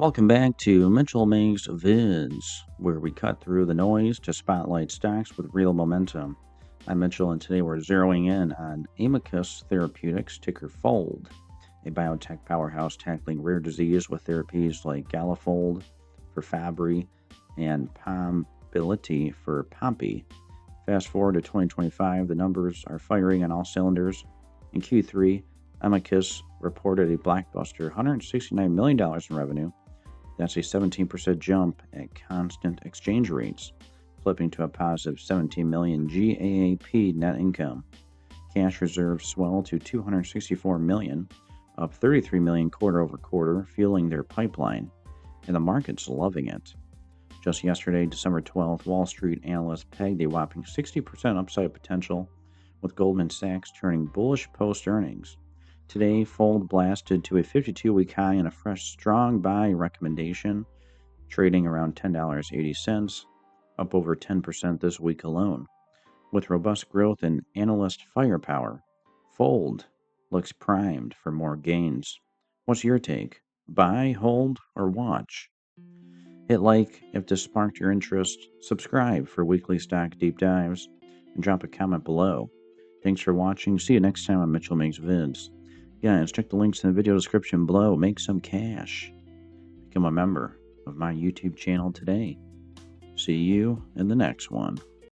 Welcome back to Mitchell Makes Vids, where we cut through the noise to spotlight stocks with real momentum. I'm Mitchell, and today we're zeroing in on Amicus Therapeutics, ticker FOLD, a biotech powerhouse tackling rare disease with therapies like Galafold for Fabry and Pombiliti for Pompe. Fast forward to 2025, the numbers are firing on all cylinders. In Q3, Amicus reported a blockbuster $169 million in revenue. That's a 17% jump at constant exchange rates, flipping to a positive 17 million GAAP net income. Cash reserves swell to 264 million, up 33 million quarter over quarter, fueling their pipeline, and the market's loving it. Just yesterday, December 12th, Wall Street analysts pegged a whopping 60% upside potential, with Goldman Sachs turning bullish post-earnings. Today, FOLD blasted to a 52-week high and a fresh strong buy recommendation, trading around $10.80, up over 10% this week alone. With robust growth and analyst firepower, FOLD looks primed for more gains. What's your take? Buy, hold, or watch? Hit like if this sparked your interest, subscribe for weekly stock deep dives, and drop a comment below. Thanks for watching. See you next time on Mitchell Makes Vids. Guys, check the links in the video description below. Make some cash. Become a member of my YouTube channel today. See you in the next one.